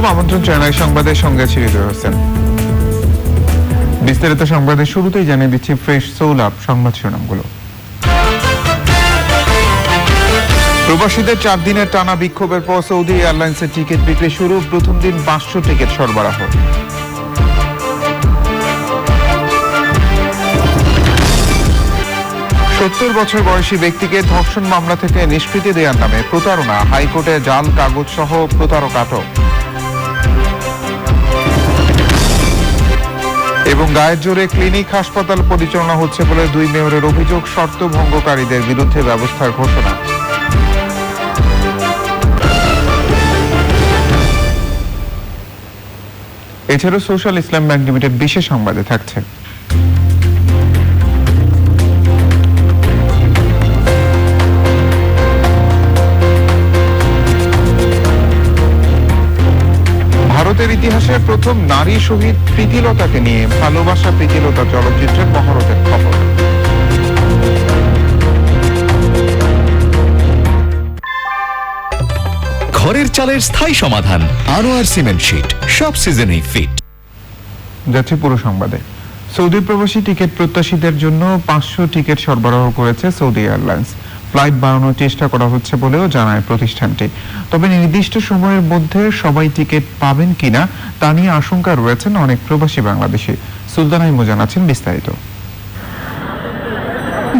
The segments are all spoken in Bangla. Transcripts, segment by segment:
আলাইকুম, আমন্ত্রণ চ্যানেল সংবাদের সঙ্গে হৃদয় হোসেন। বিস্তারিত সংবাদের শুরুতেই জানিয়ে দিচ্ছি ফ্রেশ সৌলাভ সংবাদ শিরোনামগুলো। প্রবাসীদের 4 দিনের টানা বিক্ষোভের পর সৌদি এয়ারলাইন্সের টিকিট বিক্রি শুরু। প্রথম দিন 500 টিকিট সরবরাহ। সত্তর বছর বয়সী ব্যক্তিকে ধর্ষণ মামলা থেকে নিষ্কৃতি দেওয়ার নামে প্রতারণা, হাইকোর্টে জাল কাগজ সহ প্রতারক আটক। এবং গায়ের জোরে ক্লিনিক হাসপাতাল পরিচালনা হচ্ছে বলে 2 মেয়রের অভিযোগ, শর্ত ভঙ্গকারীদের বিরুদ্ধে ব্যবস্থার ঘোষণা। এছাড়াও সোশ্যাল ইসলাম ব্যাংক লিমিটেড বিশেষ সংবাদে থাকছে। ভারতের ইতিহাসে প্রথম নারী শহীদ প্রীতিলতাকে নিয়ে ভালোবাসা প্রীতিলতা চলচ্চিত্রের মহরতের খবর। ঘরের চালের স্থায়ী সমাধান আনোয়ার সিমেন্ট শীট, সব সিজনেই ফিট। যাচ্ছে পুরো সংবাদে। সৌদি প্রবাসী টিকিট প্রত্যাশীদের জন্য 500 টিকিট সরবরাহ করেছে সৌদি এয়ারলাইন্স। ফ্লাইট বাড়ানোর চেষ্টা করা হচ্ছে বলেও জানায় প্রতিষ্ঠানটি। তবে নির্দিষ্ট সময়ের মধ্যে সবাই টিকিট পাবেন কিনা তা নিয়ে আশঙ্কা রয়েছেন অনেক প্রবাসী বাংলাদেশি। সুলতানা ইমু জানাচ্ছেন বিস্তারিত।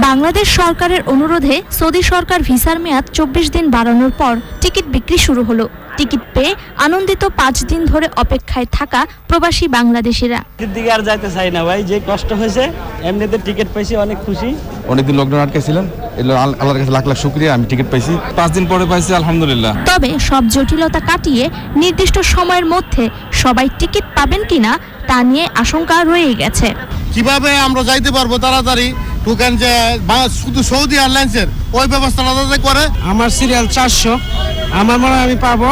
বাংলাদেশ সরকারের অনুরোধে সৌদি সরকার ভিসার মেয়াদ 24 দিন বাড়ানোর পর টিকিট বিক্রি শুরু হলো। টিকিট পেয়ে আনন্দিত 5 দিন ধরে অপেক্ষায় থাকা প্রবাসী বাংলাদেশিরা। দিকে আর যাইতে চাই না ভাই, যে কষ্ট হয়েছে, এমনিতে টিকিট পাইছি, অনেক খুশি। অনেকদিন লকডাউন আটকে ছিলাম, আল্লাহর কাছে লাখ লাখ শুকরিয়া, আমি টিকিট পাইছি। 5 দিন পরে পাইছি, আলহামদুলিল্লাহ। তবে সব জটিলতা কাটিয়ে নির্দিষ্ট সময়ের মধ্যে সবাই টিকিট পাবেন কিনা তা নিয়ে আশঙ্কা রয়ে গেছে। কিভাবে আমরা যাইতে পারবো তাড়াতাড়ি টোকেন, যে শুধু সৌদি এয়ারলাইন্সের ওই ব্যবস্থাটা করে। আমার সিরিয়াল 400, আমার মনে হয় আমি পাবো।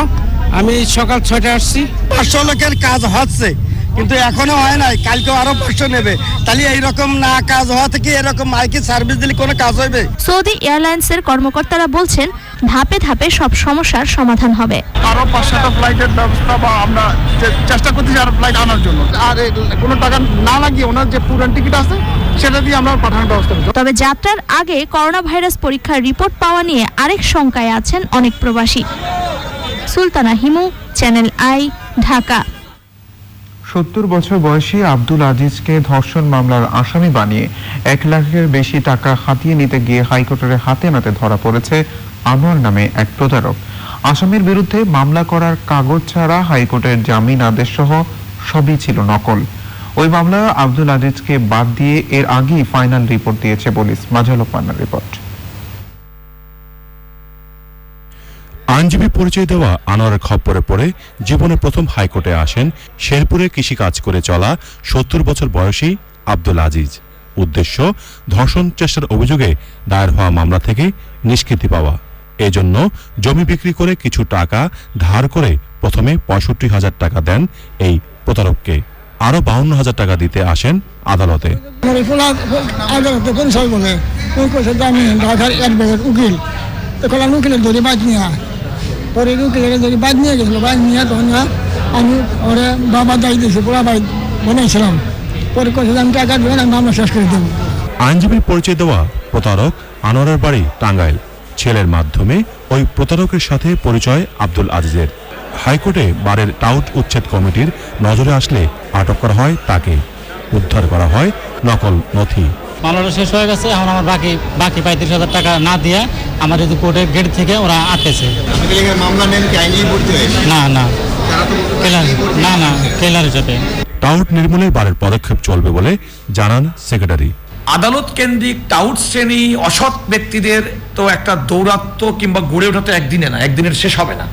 আমি সকাল 6টায় আসছি। 500 লোকের কাজ হচ্ছে, কিন্তু এখনো হয় নাই। কালকে আরো 500 নেবে। তাহলে এইরকম না কাজ হওয়া থেকে এরকম মাইকে সার্ভিস দিলে কোনো কাজ হবে? সৌদি এয়ারলাইন্সের কর্মকর্তারা বলছেন ধাপে ধাপে সব সমস্যার সমাধান হবে। আরো 500টা ফ্লাইটের ব্যবস্থা বা আমরা চেষ্টা করতেছি আরো ফ্লাইট আনার জন্য। আর কোনো টাকা না লাগিয়ে ওনার যে পুরান টিকিট আছে সেটা দিয়ে আমরা পাঠানোর ব্যবস্থা করব। তবে যাত্রার আগে করোনা ভাইরাস পরীক্ষার রিপোর্ট পাওয়া নিয়ে আরেক শঙ্কায় আছেন অনেক প্রবাসী। Sultana Himu, channel I, Dhaka. 70 বছর বয়সী আব্দুল আজিজকে ধর্ষণ মামলার আসামি বানিয়ে 1 লাখের বেশি টাকা হাতিয়ে নিতে গিয়ে হাইকোর্টের হাতে নাতে ধরা পড়েছে আনোয়ার নামে এক প্রতারক। আসামির বিরুদ্ধে মামলা করার কাগজ ছাড়া হাইকোর্টের জামিন আদেশ সহ সবই ছিল নকল। ওই মামলায় আব্দুল আজিজকে বাদ দিয়ে এর আগেই ফাইনাল রিপোর্ট দিয়েছে পুলিশ। মাঝালক পান্নার রিপোর্ট। আইনজীবী পরিচয় দেওয়া আনোয়ারের খপ্পরে পড়ে জীবনে প্রথম হাইকোর্টে আসেন শেরপুরে কৃষিকাজ করে চলা 70 বছর বয়সী আব্দুল আজিজ। উদ্দেশ্য ধর্ষণ চেষ্টার অভিযোগে দায়ের হওয়া মামলা থেকে নিষ্কৃতি পাওয়া। এজন্য জমি বিক্রি করে কিছু টাকা ধার করে প্রথমে 65,000 টাকা দেন এই প্রতারককে। আরো 52,000 টাকা দিতে আসেন আদালতে। পরে উকিলের বাদ নিয়ে গেছিল, বাদ নিয়ে তখন আমি ওরে বাবা দায়ী দিয়েছি, পোড়া বাড়ি বনাইছিলাম। পরে কয়েছে আমি টাকা দেবেন, আমি মামলা শেষ করে দেবো। আইনজীবীর পরিচয় দেওয়া প্রতারক আনোয়ারের বাড়ি টাঙ্গাইল। ছেলের মাধ্যমে ওই প্রতারকের সাথে পরিচয় আব্দুল আজিজের। হাইকোর্টে বারের টাউট উচ্ছেদ কমিটির নজরে আসলে আটক করা হয় তাকে। উদ্ধার করা হয় নকল নথি। মামলাটা শেষ হয়ে গেছে, এখন আমার বাকি 35,000 টাকা না দিয়ে আমাদের কোর্টের গেট থেকে ওরা আটকেছে। মামলা নেন কি আইনি ভর্তি হয়েছে? না না কেলার হিসেবে। টাউট নির্মূলের বারের পদক্ষেপ চলবে বলে জানান সেক্রেটারি। আদালত কেন্দ্রিক টাউট শ্রেণী অসৎ ব্যক্তিদের তো একটা দৌরাত্ম্য কিংবা গড়ে ওঠা তো একদিনের শেষ হবে না।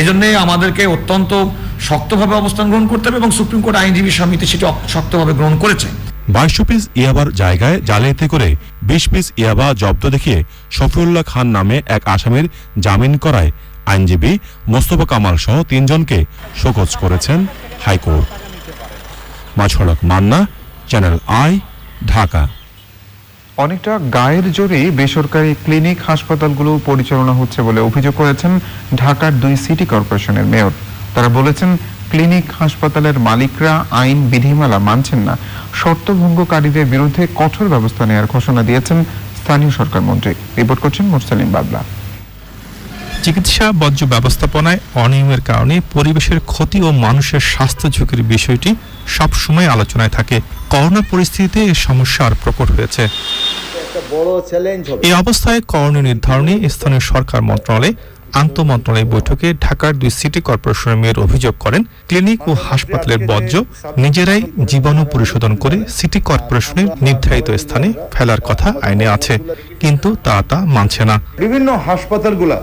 এজন্য আমাদেরকে অত্যন্ত শক্তভাবে অবস্থান গ্রহণ করতে হবে এবং সুপ্রিম কোর্ট আইনজীবী সমিতি সেটা শক্তভাবে গ্রহণ করেছে। 2200 পিস ইয়াবার জায়গায় জালিয়াতি করে 20 পিস ইয়াবা জব্দ দেখিয়ে শফিউল্লাহ খান নামে এক আসামির জামিন করায় আইনজীবী মোস্তফা কামাল সহ 3 জনকে শোকজ করেছেন হাইকোর্ট। মাঝড়ক মান্না, চ্যানেল আই, ঢাকা। অনেকটা গায়ের জোরে বেসরকারি ক্লিনিক হাসপাতালগুলো পরিচালনা হচ্ছে বলে অভিযোগ করেছেন ঢাকার 2 সিটি কর্পোরেশনের মেয়র। তারা বলেছেন ক্লিনিক হাসপাতালের মালিকরা আইন বিধিমালা মানছেন না, শর্ত ভঙ্গকারীদের বিরুদ্ধে কঠোর ব্যবস্থা নেওয়ার ঘোষণা দিয়েছেন স্থানীয় সরকার মন্ত্রী। রিপোর্ট করছেন মুরসালিম বাবলা। চিকিৎসা বর্জ্য ব্যবস্থাপনায় অনিয়মের কারণে পরিবেশের ক্ষতি ও মানুষের স্বাস্থ্য ঝুঁকির বিষয়টি সবসময় আলোচনায় থাকে। করোনা পরিস্থিতিতে এই সমস্যা আর প্রকট হয়েছে। এই অবস্থায় করণীয় নির্ধারণে স্থানীয় সরকার মন্ত্রণালয় আন্তঃমন্ত্রণালয় বৈঠকে ঢাকার 2 সিটি কর্পোরেশনের মেয়র অভিযোগ করেন, ক্লিনিক ও হাসপাতালের বর্জ্য নিজেরাই জীবাণু পরিশোধন করে সিটি কর্পোরেশনের নির্ধারিত স্থানে ফেলার কথা আইনে আছে, কিন্তু তা মানছে না। বিভিন্ন হাসপাতালগুলা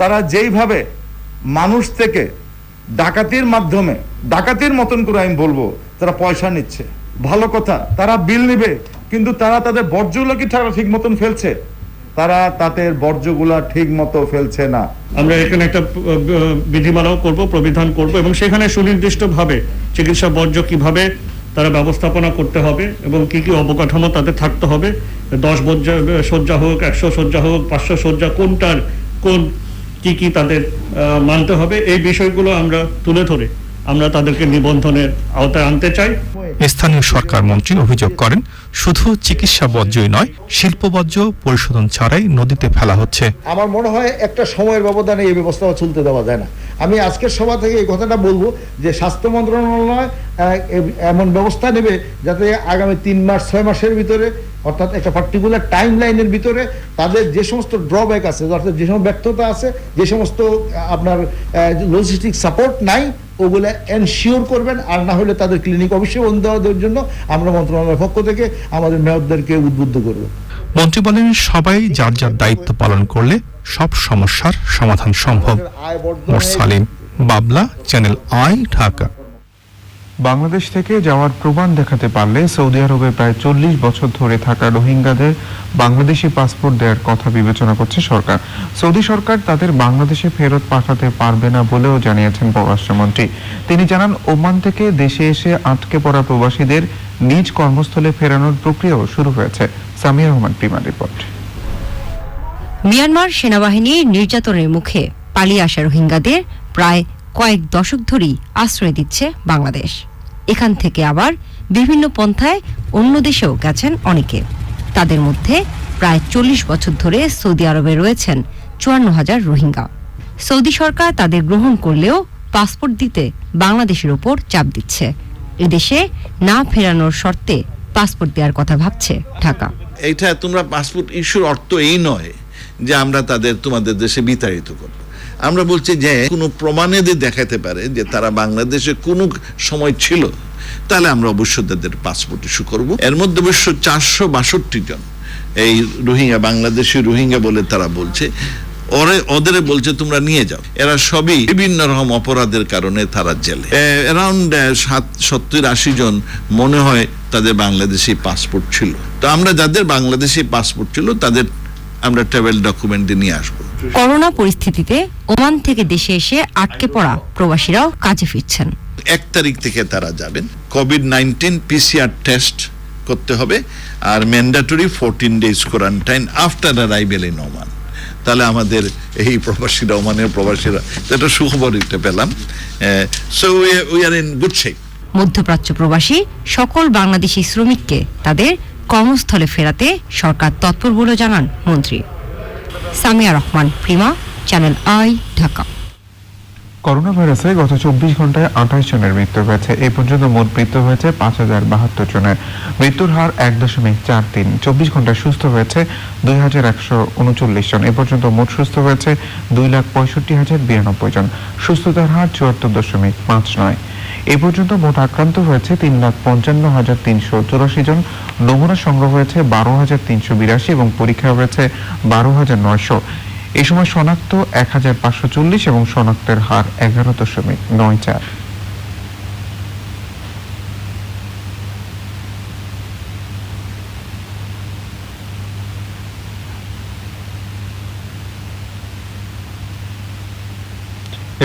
তারা যেইভাবে মানুষ থেকে ডাকাতির মাধ্যমে, ডাকাতির মতন করে আমি বলবো, তারা পয়সা নিচ্ছে। ভালো কথা, তারা বিল নিবে, কিন্তু তারা তাদের বর্জ্যগুলো কি ঠিক মতন ফেলছে? তারা তাদের বর্জ্যগুলা ঠিক মতো ফেলছে না। আমরা এখানে একটা বিধিমালাও করব, প্রবিধান করব, এবং সেখানে সুনির্দিষ্টভাবে চিকিৎসা বর্জ্য কিভাবে তারা ব্যবস্থাপনা করতে হবে এবং কি কি অবকাঠামো তাদের থাকতে হবে, 10 শয্যা হোক, 100 শয্যা হোক, 500 শয্যা, কোনটার কোন কি তাদের মানতে হবে, এই বিষয়গুলো আমরা তুলে ধরে আমরা তাদেরকে নিবন্ধনের আওতায় আনতে চাই। স্থানীয় সরকার মন্ত্রী অভিযোগ করেন, শুধু চিকিৎসা বর্জ্যই নয়, শিল্প বর্জ্য পরিশোধন ছাড়াই নদীতে ফেলা হচ্ছে। আমার মনে হয় একটা সময়ের ব্যবধানে এই ব্যবস্থা চলতে দেওয়া যায় না। আমি আজকের সভা থেকে এই কথাটা বলবো যে স্বাস্থ্য মন্ত্রণালয় এমন ব্যবস্থা নেবে যাতে আগামী 3 মাস 6 মাসের ভিতরে, অর্থাৎ একটা পার্টিকুলার টাইম লাইনের ভিতরে তাদের যে সমস্ত ড্রব্যাক আছে, অর্থাৎ যে সমস্ত ব্যর্থতা আছে, যে সমস্ত আপনার লজিস্টিক সাপোর্ট নাই, ওগুলো এনশিওর করবেন। আর না হলে তাদের ক্লিনিক অবশ্যই বন্ধ দেওয়ার জন্য আমরা মন্ত্রণালয়ের পক্ষ থেকে আমাদের মেয়রদেরকে উদ্বুদ্ধ করব। মন্ত্রী বলেন, সবাই যার যার দায়িত্ব পালন করলে সব সমস্যার সমাধান সম্ভব। মুরসালিম বাবলা, চ্যানেল আই, ঢাকা। বাংলাদেশ থেকে যাওয়ার প্রমাণ দেখাতে পারলে সৌদি আরবে প্রায় 40 বছর ধরে থাকা রোহিঙ্গাদের বাংলাদেশি পাসপোর্ট দেওয়ার কথা বিবেচনা করছে সরকার। সৌদি সরকার তাদের বাংলাদেশে ফেরত পাঠাতে পারবে না বলেও জানিয়েছেন পররাষ্ট্রমন্ত্রী। তিনি জানান, ওমান থেকে দেশে এসে আটকে পড়া প্রবাসীদের নিজ কর্মস্থলে ফেরানোর প্রক্রিয়াও শুরু হয়েছে। সামিয়া রহমান, প্রিমার রিপোর্ট। মিয়ানমার সেনাবাহিনীর নির্যাতনের মুখে পালিয়ে আসা রোহিঙ্গাদের প্রায় কয়েক দশক ধরেই আশ্রয় দিচ্ছে বাংলাদেশ। এখান থেকে আবার বিভিন্ন পন্থায় অন্য দেশেও গেছেন অনেকে। তাদের মধ্যে প্রায় 40 বছর ধরে সৌদি আরবে রয়েছেন 54,000 রোহিঙ্গা। সৌদি সরকার তাদের গ্রহণ করলেও পাসপোর্ট দিতে বাংলাদেশের ওপর চাপ দিচ্ছে। এদেশে না ফেরানোর শর্তে পাসপোর্ট দেওয়ার কথা ভাবছে ঢাকা। এইটা তোমরা পাসপোর্ট ইস্যুর অর্থ এই নয় যে আমরা তোমাদের দেশে বিতাড়িত করব। আমরা বলছি যে কোনো প্রমাণে দেখাতে পারে যে তারা বাংলাদেশে কোনো সময় ছিল, তাহলে আমরা অবশ্যই তাদের পাসপোর্ট ইস্যু করব। এর মধ্যে অবশ্য 462 জন এই রোহিঙ্গা, বাংলাদেশি রোহিঙ্গা বলে তারা বলছে, ওদের বলছে তোমরা নিয়ে যাও। এরা সবই বিভিন্ন রকম অপরাধের কারণে তারা জেলে। অ্যারাউন্ড 70-80 জন মনে হয় তাদের বাংলাদেশি পাসপোর্ট ছিল। তো আমরা যাদের বাংলাদেশি পাসপোর্ট ছিল তাদের আমরা ট্রাভেল ডকুমেন্ট নিয়ে আসবো। করোনা পরিস্থিতিতে ওমান থেকে দেশে এসে আটকে পড়া প্রবাসীরাও কাজে ফিরছেন। 1 তারিখ থেকে তারা যাবেন। কোভিড-19 PCR টেস্ট করতে হবে, আর mandatory 14 days quarantine after arrival in Oman. তাহলে আমাদের এই প্রবাসীরা, ওমানের প্রবাসীরা একটা সুখবর পেলাম। So we are in good shape. মধ্যপ্রাচ্য প্রবাসী সকল বাংলাদেশি শ্রমিককে তাদের কর্মস্থলে ফেরাতে সরকার তৎপর বলে জানান মন্ত্রী। Samia Rahman, Prima, channel I, Dhaka. Corona ভাইরাসে গত 24 ঘন্টায় 28 জনের মৃত্যু হয়েছে। এই পর্যন্ত মোট মৃত্যু হয়েছে 5072 জনের। মৃত্যুর হার 1.43। 24 ঘন্টায় সুস্থ হয়েছে 2139 জন। এ পর্যন্ত মোট সুস্থ হয়েছে 2,65,092 জন। সুস্থতার হার 74.59। এ পর্যন্ত মোট আক্রান্ত হয়েছে 3,55,384 জন। নমুনা সংগ্রহ হয়েছে 12,382 এবং পরীক্ষা হয়েছে 12,900। এই সময় শনাক্ত 1,540 এবং শনাক্তের হার 11.94।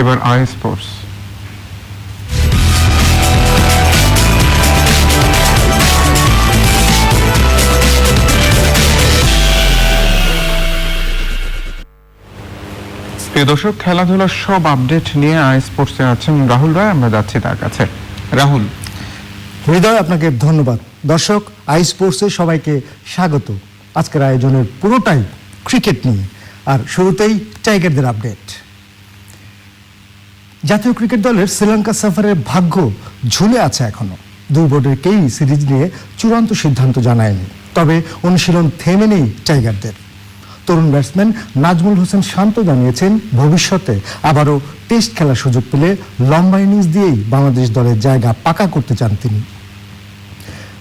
এবার আই স্পোর্টস। প্রিয় দর্শক, খেলাধুলার সব আপডেট নিয়ে আই স্পোর্টসে আছেন রাহুল রায়, আমরা যাচ্ছি তার কাছে। রাহুল। হৃদয়, আপনাকে ধন্যবাদ। দর্শক, আই স্পোর্টসে সবাইকে স্বাগত। আজকের আয়োজনের পুরোটাই ক্রিকেট নিয়ে, আর শুরুতেই টাইগারদের আপডেট। জাতীয় ক্রিকেট দলের শ্রীলঙ্কা সফরের ভাগ্য ঝুলে আছে এখনো। দুই বোর্ডের কেউই সিরিজ নিয়ে চূড়ান্ত সিদ্ধান্ত জানায়নি, তবে অনুশীলন থেমে নেই টাইগারদের। তরুণ ব্যাটসম্যান নাজমুল হোসেন শান্ত জানিয়েছেন ভবিষ্যতে আবারও টেস্ট খেলার সুযোগ পেলে লম্বা ইনিংস দিয়েই বাংলাদেশ দলের জায়গা পাকা করতে চান তিনি।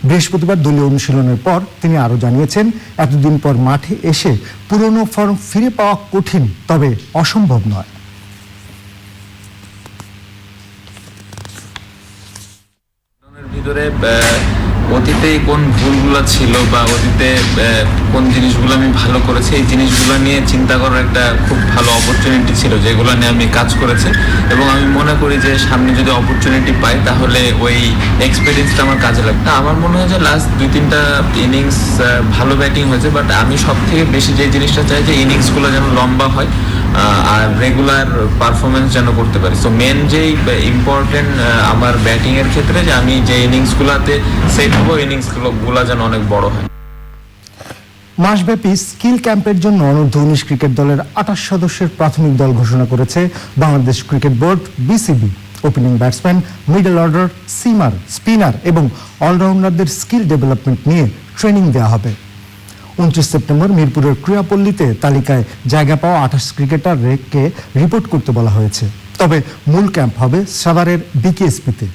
বৃহস্পতিবার দলীয় অনুশীলনের পর তিনি আরও জানিয়েছেন, এতদিন পর মাঠে এসে পুরনো ফর্ম ফিরে পাওয়া কঠিন, তবে অসম্ভব নয়। ভিতরে অতীতে কোন ভুলগুলো ছিল বা অতীতে কোন জিনিসগুলো আমি ভালো করেছি, এই জিনিসগুলো নিয়ে চিন্তা করার একটা খুব ভালো অপরচুনিটি ছিল, যেগুলো নিয়ে আমি কাজ করেছি। এবং আমি মনে করি যে সামনে যদি অপরচুনিটি পাই তাহলে ওই এক্সপিরিয়েন্সটা আমার কাজে লাগবে। আমার মনে হয় যে লাস্ট 2-3টা ইনিংস ভালো ব্যাটিং হয়েছে, বাট আমি সব থেকে বেশি যে জিনিসটা চাই যে ইনিংসগুলো যেন লম্বা হয় আর রেগুলার পারফরমেন্স যেন করতে পারি। সো মেন যেই ইম্পর্টেন্ট আমার ব্যাটিংয়ের ক্ষেত্রে যে আমি যে ইনিংসগুলোতে সেট হবো, ইনিংসগুলো যেন অনেক বড় হয়। মাসব্যাপী স্কিল ক্যাম্পের জন্য অনূর্ধ্ব-19 ক্রিকেট দলের 28 সদস্যের প্রাথমিক দল ঘোষণা করেছে Bangladesh cricket board BCB. Opening batsman, middle order, seamer, spinner এবং অলরাউন্ডারদের স্কিল ডেভেলপমেন্ট নিয়ে ট্রেনিং দেওয়া হবে। 29 সেপ্টেম্বর মিরপুরের ক্রীড়াপল্লীতে তালিকায় জায়গা পাওয়া 28 ক্রিকেটারকে রিপোর্ট করতে বলা হয়েছে। তবে মূল ক্যাম্প হবে সাভারের বিকেএসপিতে।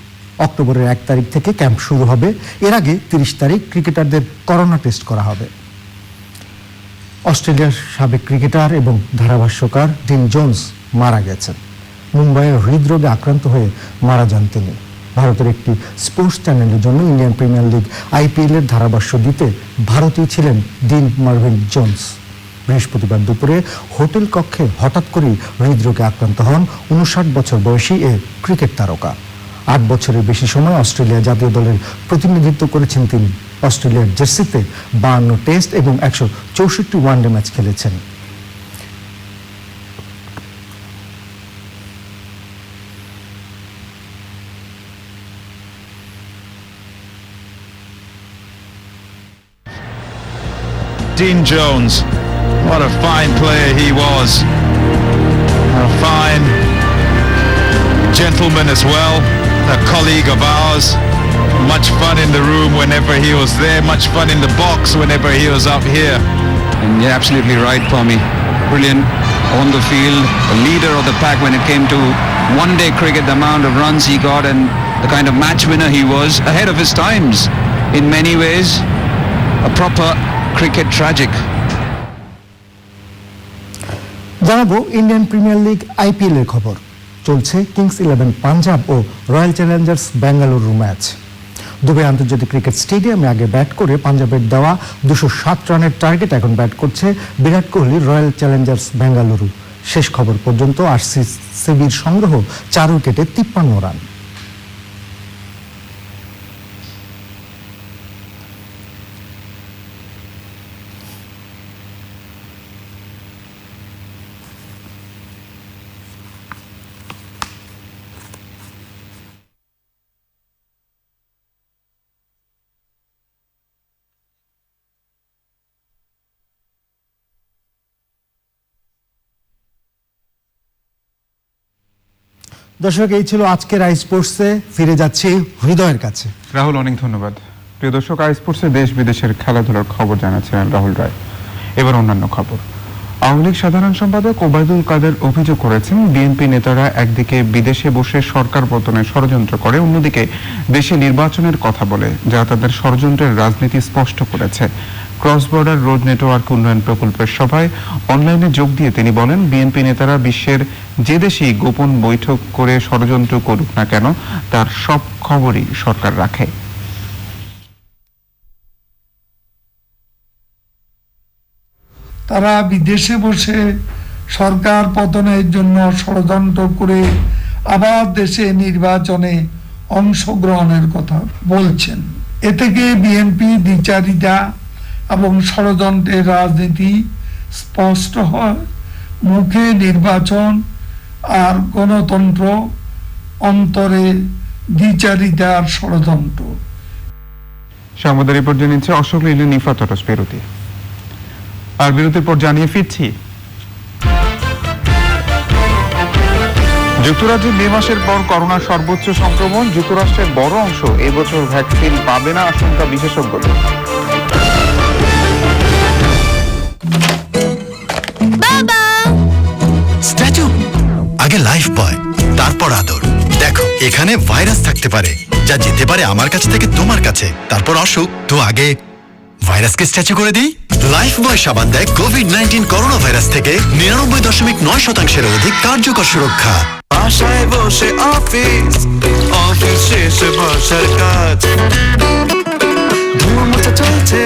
অক্টোবরের 1 তারিখ থেকে ক্যাম্প শুরু হবে। এর আগে 30 তারিখ ক্রিকেটারদের করোনা টেস্ট করা হবে। অস্ট্রেলিয়ার সাবেক ক্রিকেটার এবং ধারাভাষ্যকার ডিন জোন্স মারা গেছেন। মুম্বাইয়ে হৃদরোগে আক্রান্ত হয়ে মারা যান তিনি। ভারতের একটি স্পোর্টস চ্যানেলের জন্য ইন্ডিয়ান প্রিমিয়ার লিগ IPL এর ধারাভাষ্য দিতে ভারতীয় ছিলেন ডিন মার্ভিন জোন্স। বৃহস্পতিবার দুপুরে হোটেল কক্ষে হঠাৎ করেই হৃদরোগে আক্রান্ত হন 59 বছর বয়সী এ ক্রিকেট তারকা। 8 বছরের বেশি সময় অস্ট্রেলিয়া জাতীয় দলের প্রতিনিধিত্ব করেছেন তিনি। অস্ট্রেলিয়ার জার্সিতে 52 টেস্ট এবং 164 ওয়ানডে ম্যাচ খেলেছেন। Dean Jones, what a fine player he was. A fine gentleman as well, a colleague of ours. Much fun in the room whenever he was there, much fun in the box whenever he was up here. And you're absolutely right, Tommy. Brilliant on the field, a leader of the pack when it came to one-day cricket, the amount of runs he got and the kind of match winner he was, ahead of his times. In many ways, a proper cricket tragic. জানাবো ইন্ডিয়ান প্রিমিয়ার লিগ IPL এর খবর। চলছে কিংস 11 পাঞ্জাব ও royal challengers Bengaluru match. Dubai আন্তর্জাতিক ক্রিকেট স্টেডিয়ামে আগে ব্যাট করে পাঞ্জাবের দেওয়া 207 রানের টার্গেট এখন ব্যাট করছে বিরাট কোহলির রয়্যাল চ্যালেঞ্জার্স বেঙ্গালুরু। শেষ খবর পর্যন্ত RCBর সংগ্রহ 4 উইকেটে 53 রান। দর্শক, এই ছিল আজকের আই স্পোর্টসে। ফিরে যাচ্ছি হৃদয়ের কাছে। রাহুল, অনেক ধন্যবাদ। প্রিয় দর্শক, আই স্পোর্টসে দেশ বিদেশের খেলাধুলার খবর জানাচ্ছিলেন রাহুল রায়। এবার অন্যান্য খবর। আওয়ামী লীগ সাধারণ সম্পাদক ওবায়দুল কাদের অভিযোগ করেছেন, বিএনপি নেতারা একদিকে বিদেশে বসে সরকার পতনের ষড়যন্ত্র করে, অন্যদিকে দেশে নির্বাচনের কথা বলে, যা তাদের ষড়যন্ত্রের রাজনীতি স্পষ্ট করেছে। ক্রস বর্ডার রোড নেটওয়ার্ক উন্নয়ন প্রকল্পের সভায় অনলাইনে যোগ দিয়ে তিনি বলেন, বিএনপি নেতারা বিশ্বের যে দেশেই গোপন বৈঠক করে ষড়যন্ত্র করুক না কেন, তার সব খবরই সরকার রাখে। তারা বিদেশে বসে সরকার পতনের জন্য ষড়যন্ত্র করে আবার দেশে নির্বাচনে অংশগ্রহণের কথা বলছেন। এ থেকে বিএনপি দ্বিচারিতা এবং ষড়যন্ত্রের রাজনীতি স্পষ্ট হয়। মুখে নির্বাচন আর গণতন্ত্র, অন্তরে দ্বিচারিতার ষড়যন্ত্র। সংবাদের রিপোর্ট জানিয়েছে অশোক লীলা নিফা তটস বিরতি। আর বিরতির পর জানিয়ে ফিরছি, যুক্তরাজ্যে মে মাসের পর করোনার সর্বোচ্চ সংক্রমণ, যুক্তরাষ্ট্রের বড় অংশ এবছর ভ্যাকসিন পাবে না আশঙ্কা বিশেষজ্ঞদের। স্ট্যাচু আগে লাইফ বয়, তারপর আদর। দেখো এখানে ভাইরাস থাকতে পারে যা যেতে পারে আমার কাছ থেকে তোমার কাছে, তারপর অসুখ। তো আগে ভাইরাসকে স্ট্যাচু করে দিই। লাইফ বয় সাবান দেয় কোভিড-19 করোনা ভাইরাস থেকে 99.9% অধিক কার্যকর সুরক্ষা। বাসায় বসে অফিস শেষে বসার কাজ, ধুমোচা চলছে,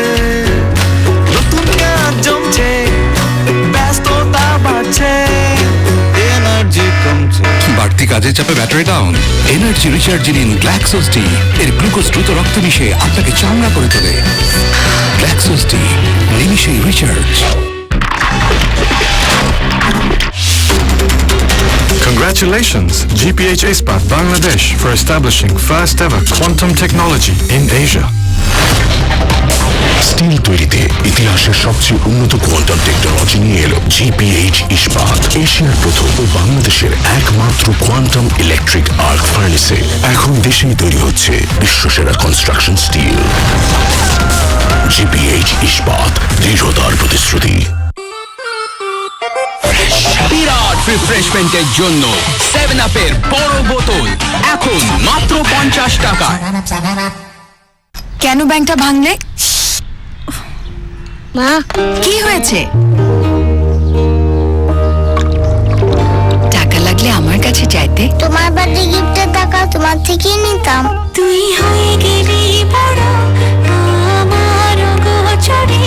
নতুন কাজ জমছে, ব্যস্ততা বাড়ছে, এনার্জি কমছে। বাড়তি কাজের চাপে ব্যাটারি ডাউন? এনার্জি রিচার্জ নিন গ্ল্যাক্সোস ডি। এর গ্লুকোজ দ্রুত রক্ত মিশে আপনাকে চাঙ্গা করে তোলে। গ্ল্যাক্সোস ডি, নিমিষেই recharge. Congratulations, GPH Ispat Bangladesh, for establishing first ever quantum technology in Asia. Steel তৈরিতে ইতিহাসের সবচেয়ে উন্নত কোয়ান্টাম টেকনোলজি নিয়ে এলো জিপিএইচ ইস্পাত। এশিয়ার প্রথম ও বাংলাদেশের একমাত্র কোয়ান্টাম ইলেকট্রিক আর্ক ফার্নেসে এখন দেশেই তৈরি হচ্ছে বিশ্বসেরা কনস্ট্রাকশন স্টিল। জিপিএইচ ইস্পাত, দৃঢ়তার প্রতিশ্রুতি। বিরাট রিফ্রেশমেন্টের জন্য 7 আপের বড় বোতল এখন মাত্র 50 টাকা। কেন ব্যাংকটা ভাঙলে? মা, কি হয়েছে? টাকা লাগলে আমার কাছে চাইতে। তোমার বার্থডে গিফটের টাকা তোমার থেকেই নিতাম। তুই হয়ে গেলি বড় আমার গোচরে,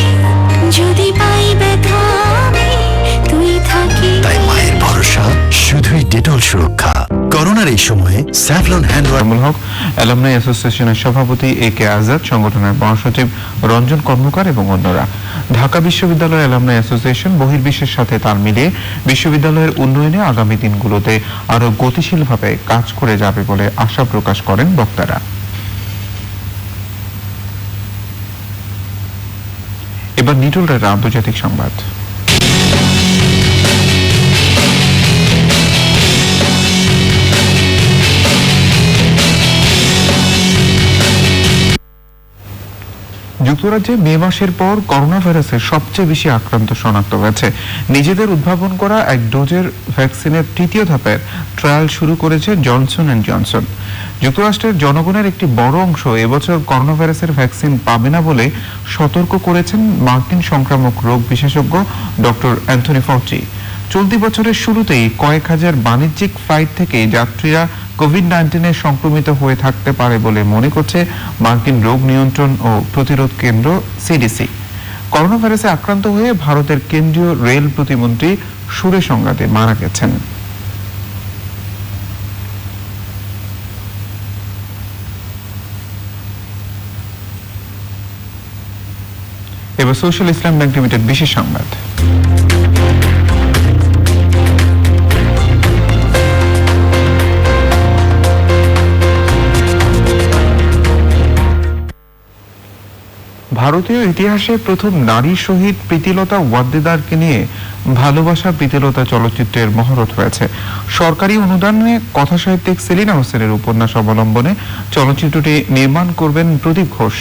যদি পাই ব্যথা তুই থাকি। তাই মায়ের ভরসা শুধুই ডেটল সুরক্ষা। করোনার এই সময়ে স্যাভলন হ্যান্ড ওয়াশ হক অ্যালামনাই অ্যাসোসিয়েশনের সভাপতি এ কে আজাদ, সংগঠনের মহাসচিব রঞ্জন কর্মকার এবং অন্যরা। ঢাকা বিশ্ববিদ্যালয় অ্যালামনাই অ্যাসোসিয়েশন বহির্বিশ্বের সাথে তাল মিলিয়ে বিশ্ববিদ্যালয়ের উন্নয়নে আগামী দিনগুলোতে আরো গতিশীলভাবে কাজ করে যাবে বলে আশা প্রকাশ করেন বক্তারা। এবার নিটল রায়ের আন্তর্জাতিক সংবাদ। যুক্তরাজ্যে মে মাসের পর করোনা ভাইরাসের সবচেয়ে বেশি আক্রান্ত শনাক্ত হয়েছে। নিজেদের উদ্ভাবন করা এক ডোজের ভ্যাকসিনের তৃতীয় ধাপের ট্রায়াল শুরু করেছে জনসন অ্যান্ড জনসন। যুক্তরাষ্ট্রের জনগণের একটি বড় অংশ এবছর করোনা ভাইরাসের ভ্যাকসিন পাবে না বলে সতর্ক করেছেন মার্কিন সংক্রামক রোগ বিশেষজ্ঞ ডক্টর অ্যান্থনি ফাউচি। চলতি বছরের শুরুতেই কয়েক হাজার বাণিজ্যিক ফ্লাইট থেকে যাত্রীরা কোভিড-19 সংক্রমিত হয়ে থাকতে পারে বলে মনে করছে মার্কিন রোগ নিয়ন্ত্রণ ও প্রতিরোধ কেন্দ্র সিডিসি। করোনা ভাইরাসে আক্রান্ত হয়ে ভারতের কেন্দ্রীয় রেল প্রতিমন্ত্রী সুরেশ অঙ্গাদে মারা গেছেন। এবার সোশ্যাল ইসলাম ব্যাংক লিমিটেড বিশেষ সংবাদ। ভারতীয় ইতিহাসে প্রথম নারী শহীদ প্রীতিলতা ওয়াদ্দেদারকে নিয়ে ভালোবাসা প্রীতিলতা চলচ্চিত্রের মহরত হয়েছে। সরকারি অনুদানে কথাসাহিত্যিক সেলিনা হোসেনের উপন্যাস অবলম্বনে চলচ্চিত্রটি নির্মাণ করবেন প্রদীপ ঘোষ।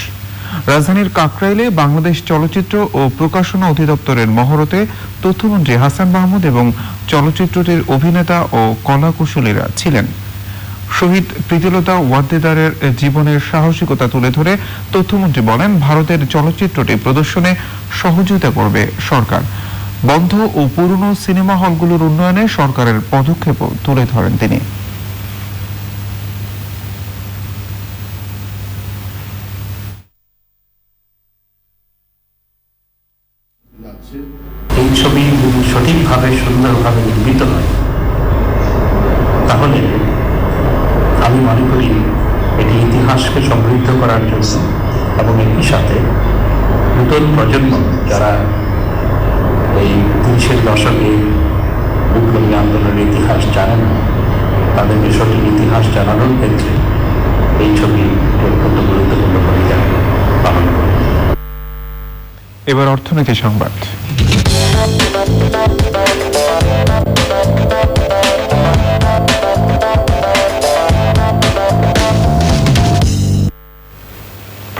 রাজধানীর কাকরাইলে বাংলাদেশ চলচ্চিত্র ও প্রকাশনা অধিদপ্তরের মহরতে তথ্যমন্ত্রী হাসান মাহমুদ এবং চলচ্চিত্রটির অভিনেতা ও কলাকুশলীরা ছিলেন। শহীদ প্রীতিলতা ওয়াদ্দেদারের জীবনের সাহসিকতা তুলে ধরে তথ্যমন্ত্রী বলেন, ভারতের চলচ্চিত্রটি প্রদর্শনে সহযোগিতা করবে সরকার। বন্ধ ও পুরনো সিনেমা হলগুলোর উন্নয়নে সরকারের পদক্ষেপও তুলে ধরেন তিনি। এই ছবি যদি সঠিকভাবে সুন্দরভাবে নির্মিত হয় তাহলে আমি মনে করি এটি ইতিহাসকে সমৃদ্ধ করার জন্য এবং একই সাথে নতুন প্রজন্ম যারা এই 30-এর দশকে কর্মী আন্দোলনের ইতিহাস জানেন না, তাদেরকে সঠিক ইতিহাস জানানোর ক্ষেত্রে এই ছবি অত্যন্ত গুরুত্বপূর্ণ ভূমিকা পালন করে। এবার অর্থনীতি সংবাদ।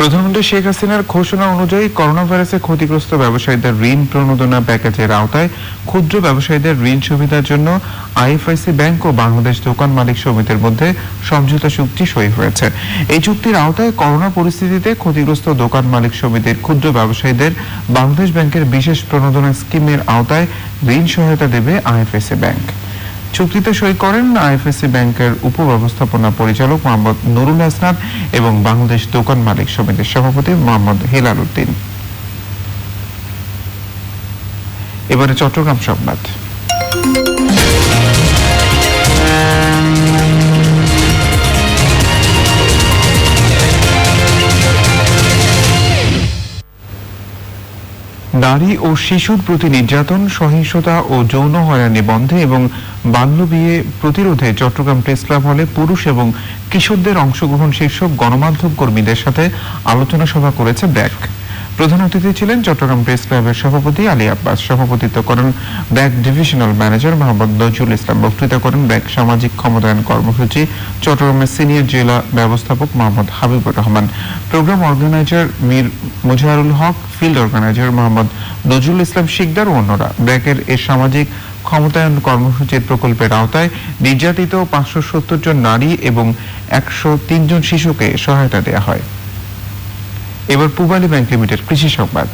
প্রধানমন্ত্রী শেখ হাসিনার ঘোষণা অনুযায়ী করোনা ভাইরাসে ক্ষতিগ্রস্ত ব্যবসায়ীদের ঋণ প্রণোদনা প্যাকেজের আওতায় ক্ষুদ্র ব্যবসায়ীদের ঋণ সুবিধার জন্য আইএফআইসি ব্যাংক ও বাংলাদেশ দোকান মালিক সমিতির মধ্যে সমঝোতা চুক্তি সই হয়েছে। এই চুক্তির আওতায় করোনা পরিস্থিতিতে ক্ষতিগ্রস্ত দোকান মালিক সমিতির ক্ষুদ্র ব্যবসায়ীদের বাংলাদেশ ব্যাংকের বিশেষ প্রণোদনা স্কিমের আওতায় ঋণ সহায়তা দেবে আইএফআইসি ব্যাংক। চুক্তিতে সই করেন আইএফআইসি ব্যাংকের উপব্যবস্থাপনা পরিচালক মোহাম্মদ নুরুল হাসনাত এবং বাংলাদেশ দোকান মালিক সমিতির সভাপতি মোহাম্মদ হেলাল উদ্দিন। এবারে চট্টগ্রাম সংবাদ। নারী ও শিশুর প্রতি নির্যাতন, সহিংসতা ও যৌন হয়রানি বন্ধে এবং বাল্যবিয়ে প্রতিরোধে চট্টগ্রাম প্রেস ক্লাব হলে পুরুষ এবং কিশোরদের অংশগ্রহণ শীর্ষক গণমাধ্যম কর্মীদের সাথে আলোচনা সভা করেছে ব্র্যাক। প্রধান অতিথি ছিলেন চট্টগ্রাম প্রেস ক্লাবের সভাপতি আলী আব্বাস। সভাপতিত্ব করেন ব্র্যাক ডিভিশনাল ম্যানেজার মোহাম্মদ নজরুল ইসলাম। বক্তৃতা করেন ব্র্যাক সামাজিক ক্ষমতায়ন কর্মসূচি চট্টগ্রামের সিনিয়র জেলা ব্যবস্থাপক মোহাম্মদ হাবিবুর রহমান, প্রোগ্রাম অর্গানাইজার মীর মুজাহিরুল হক, ফিল্ড অর্গানাইজার মোহাম্মদ নজরুল ইসলাম শিকদার ও অন্যরা। ব্র্যাকের এই সামাজিক ক্ষমতায়ন কর্মসূচির প্রকল্পের আওতায় নির্যাতিত 570 জন নারী এবং 103 জন শিশুকে সহায়তা দেওয়া হয়। এবার পূবালী ব্যাংক লিমিটেড কৃষি সংবাদ।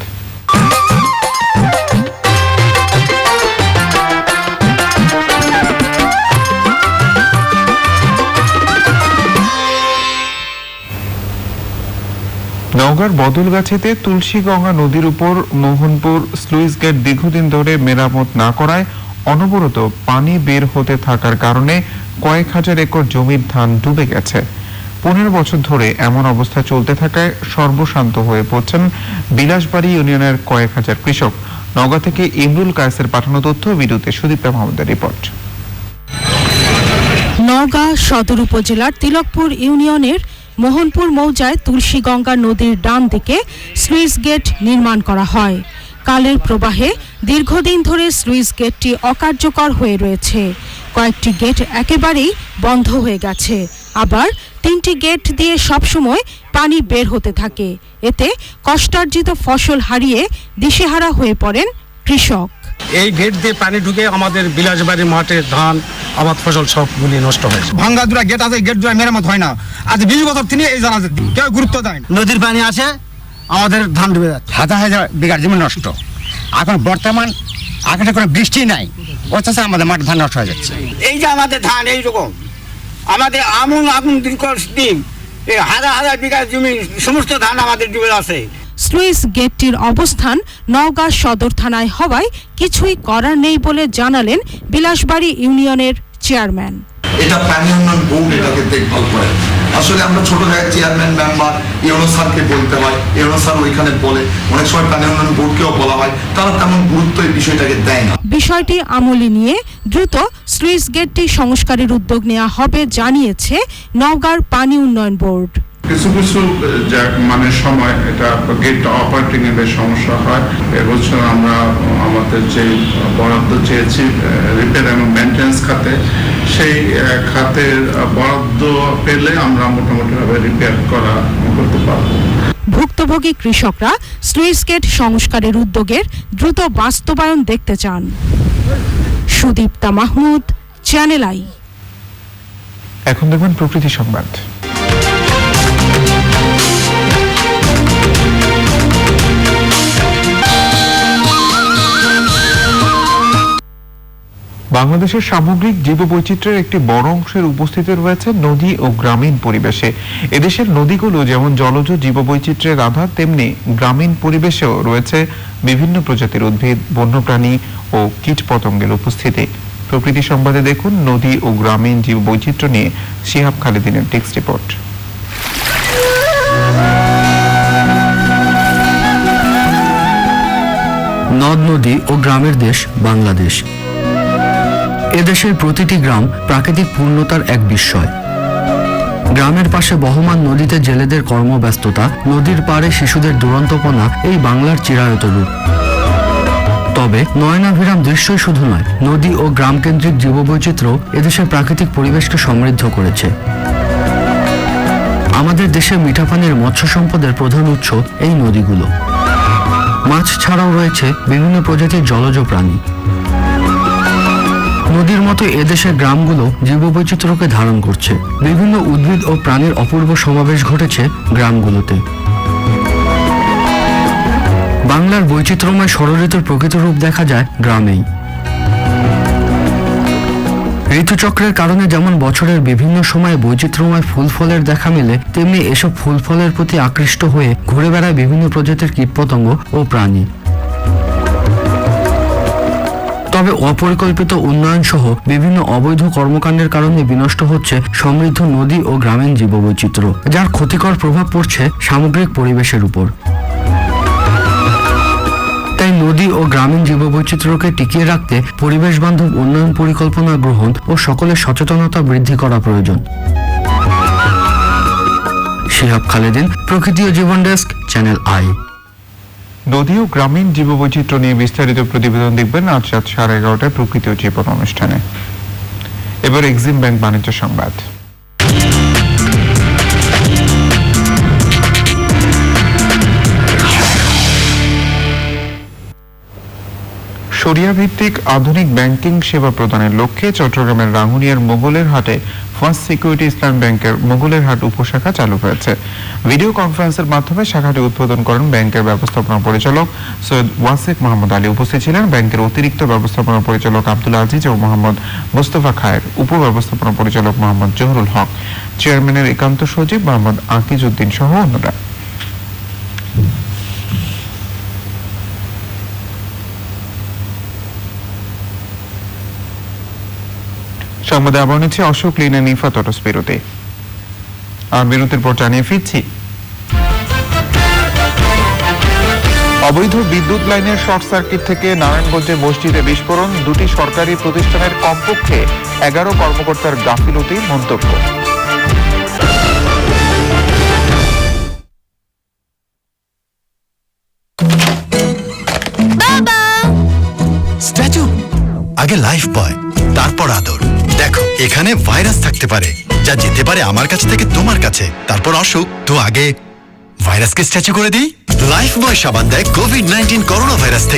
নওগাঁর বদলগাছিতে তুলসীগঙ্গা নদীর উপর মোহনপুর স্লুইস গেট দীর্ঘদিন ধরে মেরামত না করায় অনবরত পানি বের হতে থাকার কারণে কয়েক হাজার একর জমির ধান ডুবে গেছে। 15 বছর ধরে এমন অবস্থা চলতে থাকায় সর্বশান্ত হয়ে পড়ছেন বিলাসবাড়ি ইউনিয়নের কয়েক হাজার কৃষক। নওগাঁ থেকে ইমরুল কায়েসের পাঠানো তথ্য, ভিডিওতে সুদীপ্তা মাহমুদের রিপোর্ট। নওগাঁ সদর উপজেলার তিলকপুর ইউনিয়নের মোহনপুর মৌজায় তুলসীগঙ্গা নদীর ডান দিকে স্লুইস গেট নির্মাণ করা হয়। কালের প্রবাহে দীর্ঘদিন ধরে স্লুইস গেটটি অকার্যকর হয়ে রয়েছে। কয়েকটি গেট একেবারেই বন্ধ হয়ে গেছে, আবার 3টি গেট দিয়ে সবসময় পানি বের হতে থাকে। এতে কষ্টার্জিত ফসল হারিয়ে দিশেহারা হয়ে পড়েন কৃষক। এই গেট দিয়ে পানি ঢুকে আমাদের বিলাসবাড়ি মাঠের ধান আবাদ ফসল সবগুলি নষ্ট হয়েছে। ভাঙ্গা দুরা গেট আছে, গেট দুরা মেরামত হয় না। আজ 20 বছর তিনি এই জানা কেউ গুরুত্ব দেয়। নদীর পানি আসে, আমাদের ধান ডুবে যাচ্ছে, হাজার হাজার বিঘা জমি নষ্ট। এখন বর্তমান আকাশে কোনো বৃষ্টি নাই, অথচ আমাদের মাঠ ধান নষ্ট হয়ে যাচ্ছে। এই যে আমাদের ধান এইরকম, আমাদের আগুন দীর্ঘ দিন হাজার হাজার বিঘা জমি সমস্ত ধান আমাদের ডুবে আছে। স্লুইস গেটটির অবস্থান নওগাঁ সদর থানায় হওয়ায় কিছুই করার নেই বলে জানালেন বিলাসবাড়ি ইউনিয়নের চেয়ারম্যান। এটা পানি উন্নয়ন বোর্ড এটাকে দেখভাল করে। আসলে আমরা ছোট জায়গায় চেয়ারম্যান মেম্বার ইউনো স্যারকে বলতে হয়, ইউনো স্যার ওইখানে বলে, অনেক সময় পানি উন্নয়ন বোর্ডকেও বলা হয়, তারা তেমন গুরুত্ব এই বিষয়টাকে দেয় না। বিষয়টি আমলে নিয়ে দ্রুত স্লুইস গেটটি সংস্কারের উদ্যোগ নেওয়া হবে জানিয়েছে নওগাঁর পানি উন্নয়ন বোর্ড। কিছু কিছু মানে সময় এটা গেট অপারেটিং এর বেশ সমস্যা হয়। এবছর আমরা আমাদের যে বরাদ্দ চেয়েছি রিপেয়ার এবং মেইনটেনেন্স খাতে, সেই খাতের বরাদ্দ পেলে আমরা মোটামুটিভাবে রিপেয়ার করতে পারবো। ভুক্তভোগী কৃষকরা স্লুইস গেট সংস্কারের উদ্যোগের দ্রুত বাস্তবায়ন দেখতে চান। Sudipta Mahmud, channel I. এখন দেখবেন প্রকৃতি সংবাদ। বাংলাদেশের সামগ্রিক জীববৈচিত্র্যের একটি বড় অংশের উপস্থিতি রয়েছে নদী ও গ্রামীণ পরিবেশে। এদেশের নদীগুলো যেমন জলজ জীববৈচিত্র্যের আধার, তেমনি গ্রামীণ পরিবেশেও রয়েছে বিভিন্ন প্রজাতির উদ্ভিদ, বন্যপ্রাণী ও কীটপতঙ্গের উপস্থিতি। প্রকৃতি সংবাদে দেখুন নদী ও গ্রামীণ জীববৈচিত্র্য নিয়ে শিহাব খালিদিনের টেক্সট রিপোর্ট। নদ নদী ও গ্রামের দেশ বাংলাদেশ। এদেশের প্রতিটি গ্রাম প্রাকৃতিক পূর্ণতার এক বিস্ময়। গ্রামের পাশে বহমান নদীতে জেলেদের কর্মব্যস্ততা, নদীর পাড়ে শিশুদের দুরন্তপনা এই বাংলার চিরায়ত রূপ। তবে নয়নাভিরাম দৃশ্যই শুধু নয়, নদী ও গ্রামকেন্দ্রিক জীববৈচিত্র্য এদেশের প্রাকৃতিক পরিবেশকে সমৃদ্ধ করেছে। আমাদের দেশে মিঠা পানির মৎস্য সম্পদের প্রধান উৎস এই নদীগুলো। মাছ ছাড়াও রয়েছে বিভিন্ন প্রজাতির জলজ প্রাণী। নদীর মতো এদেশের গ্রামগুলো জীববৈচিত্র্যকে ধারণ করছে। বিভিন্ন উদ্ভিদ ও প্রাণীর অপূর্ব সমাবেশ ঘটেছে গ্রামগুলোতে। বাংলার বৈচিত্র্যময় ষড়ঋতুর প্রকৃত রূপ দেখা যায় গ্রামেই। ঋতুচক্রের কারণে যেমন বছরের বিভিন্ন সময়ে বৈচিত্র্যময় ফুল ফলের দেখা মেলে, তেমনি এসব ফুল ফলের প্রতি আকৃষ্ট হয়ে ঘুরে বেড়ায় বিভিন্ন প্রজাতির কীটপতঙ্গ ও প্রাণী। তবে অপরিকল্পিত উন্নয়ন সহ বিভিন্ন অবৈধ কর্মকাণ্ডের কারণে বিনষ্ট হচ্ছে সমৃদ্ধ নদী ও গ্রামীণ জীববৈচিত্র্য, যার ক্ষতিকর প্রভাব পড়ছে সামগ্রিক পরিবেশের উপর। তাই নদী ও গ্রামীণ জীববৈচিত্র্যকে টিকিয়ে রাখতে পরিবেশ বান্ধব উন্নয়ন পরিকল্পনা গ্রহণ ও সকলের সচেতনতা বৃদ্ধি করা প্রয়োজন। শিহাব খালেদিন, প্রকৃতি ও জীবন ডেস্ক, চ্যানেল আই। নদী ও গ্রামীণ জীববৈচিত্র্য নিয়ে বিস্তারিত প্রতিবেদন দেখবেন আজ রাত 11:30টায় প্রকৃতি ও জীবন অনুষ্ঠানে। এবার এক্সিম ব্যাংক বাণিজ্য সংবাদ। শরিয়া ভিত্তিক আধুনিক ব্যাংকিং সেবা প্রদানের লক্ষ্যে চট্টগ্রামের রাঙ্গুনিয়ার মোগলের হাটে ফার্স্ট সিকিউরিটি ইসলাম ব্যাংকের মোগলের হাট উপশাখা চালু হয়েছে। ভিডিও কনফারেন্সের মাধ্যমে শাখাটি উদ্বোধন করেন ব্যাংকের ব্যবস্থাপনা পরিচালক সৈয়দ ওয়াসিক মোহাম্মদ আলী। উপস্থিত ছিলেন ব্যাংকের অতিরিক্ত ব্যবস্থাপনা পরিচালক আব্দুল আজিজ ও মোহাম্মদ মোস্তফা খায়ের, উপব্যবস্থাপনা পরিচালক মোহাম্মদ জহুরুল হক, চেয়ারম্যানের একান্ত সচিব মোহাম্মদ আকিজউদ্দিন সহ অন্যরা। সংবাদে আবার নিচ্ছে অশোক লিনা নিফাত অটোস বিরতি। আর বিরতির পর জানিয়ে ফিরছি, অবৈধ বিদ্যুৎ লাইনের শর্ট সার্কিট থেকে নারায়ণগঞ্জে মসজিদে বিস্ফোরণ, দুটি সরকারি প্রতিষ্ঠানের কমপক্ষে 11 কর্মকর্তার গাফিলতি মন্তব্য। স্ট্যাচু আগে লাইফ বয়, তারপর আদর। দেখো এখানে ভাইরাস থাকতে পারে যা যেতে পারে আমার কাছ থেকে তোমার কাছে, তারপর অসুখ। তো আগে ভাইরাসকে স্ট্যাচু করে দিই। লাইফ বয় সাবান দেয় কোভিড-19 করোনা ভাইরাস থেকে